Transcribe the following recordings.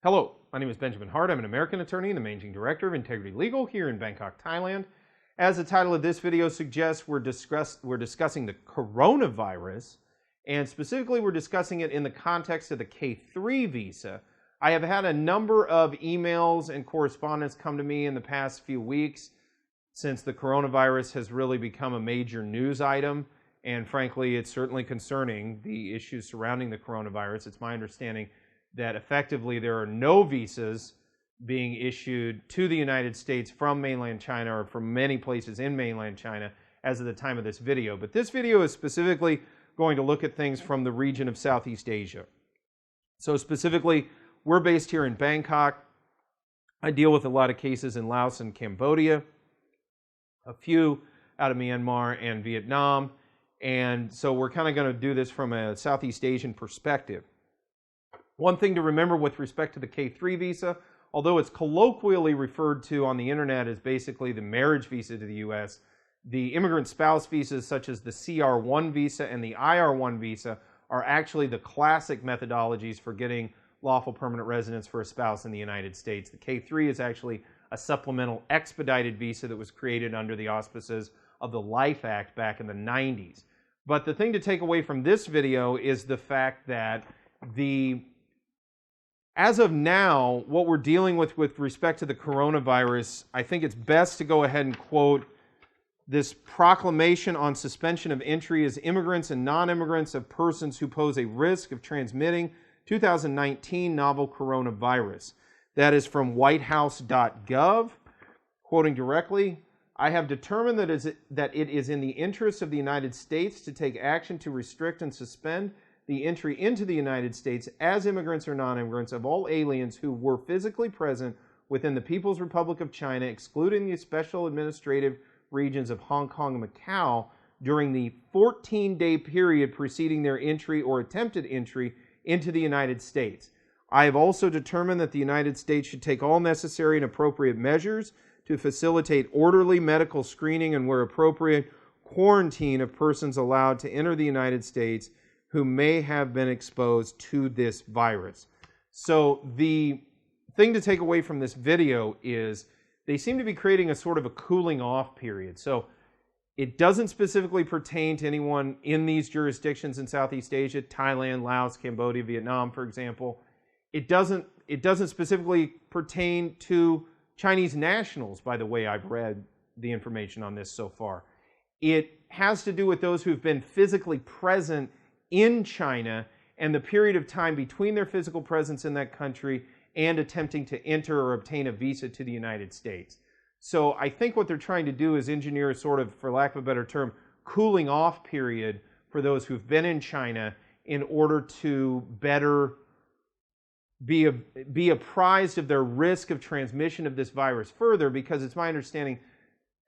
Hello, my name is Benjamin Hart. I'm an American attorney and the Managing Director of Integrity Legal here in Bangkok, Thailand. As the title of this video suggests, we're discussing the coronavirus, and specifically we're discussing it in the context of the K3 visa. I have had a number of emails and correspondence come to me in the past few weeks since the coronavirus has really become a major news item, and frankly, it's certainly concerning, the issues surrounding the coronavirus. It's my understanding that effectively there are no visas being issued to the United States from mainland China or from many places in mainland China as of the time of this video. But this video is specifically going to look at things from the region of Southeast Asia. So specifically, we're based here in Bangkok. I deal with a lot of cases in Laos and Cambodia, a few out of Myanmar and Vietnam, and so we're kind of going to do this from a Southeast Asian perspective. One thing to remember with respect to the K3 visa, although it's colloquially referred to on the internet as basically the marriage visa to the U.S., the immigrant spouse visas such as the CR1 visa and the IR1 visa are actually the classic methodologies for getting lawful permanent residence for a spouse in the United States. The K3 is actually a supplemental expedited visa that was created under the auspices of the Life Act back in the 90s. But the thing to take away from this video is the fact that as of now, what we're dealing with respect to the coronavirus, I think it's best to go ahead and quote this proclamation on suspension of entry as immigrants and non-immigrants of persons who pose a risk of transmitting 2019 novel coronavirus. That is from whitehouse.gov. Quoting directly, I have determined that it is in the interest of the United States to take action to restrict and suspend the entry into the United States as immigrants or non-immigrants of all aliens who were physically present within the People's Republic of China, excluding the special administrative regions of Hong Kong and Macau, during the 14-day period preceding their entry or attempted entry into the United States. I have also determined that the United States should take all necessary and appropriate measures to facilitate orderly medical screening and, where appropriate, quarantine of persons allowed to enter the United States who may have been exposed to this virus. So the thing to take away from this video is they seem to be creating a sort of a cooling off period. So it doesn't specifically pertain to anyone in these jurisdictions in Southeast Asia, Thailand, Laos, Cambodia, Vietnam, for example. It doesn't specifically pertain to Chinese nationals, by the way I've read the information on this so far. It has to do with those who've been physically present in China and the period of time between their physical presence in that country and attempting to enter or obtain a visa to the United States. So I think what they're trying to do is engineer a sort of, for lack of a better term, cooling off period for those who've been in China in order to better be apprised of their risk of transmission of this virus further, because it's my understanding,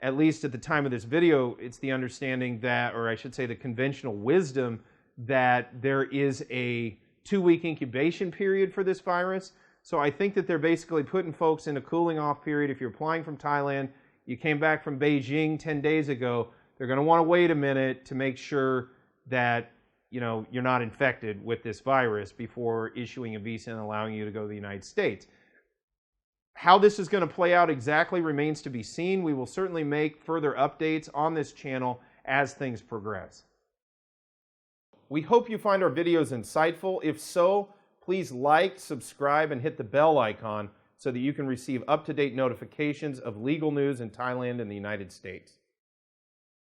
at least at the time of this video, it's the understanding that, or I should say the conventional wisdom, that there is a 2-week incubation period for this virus. So I think that they're basically putting folks in a cooling off period. If you're applying from Thailand, you came back from Beijing 10 days ago, they're going to want to wait a minute to make sure that you're not infected with this virus before issuing a visa and allowing you to go to the United States. How this is going to play out exactly remains to be seen. We will certainly make further updates on this channel as things progress. We hope you find our videos insightful. If so, please like, subscribe, and hit the bell icon so that you can receive up-to-date notifications of legal news in Thailand and the United States.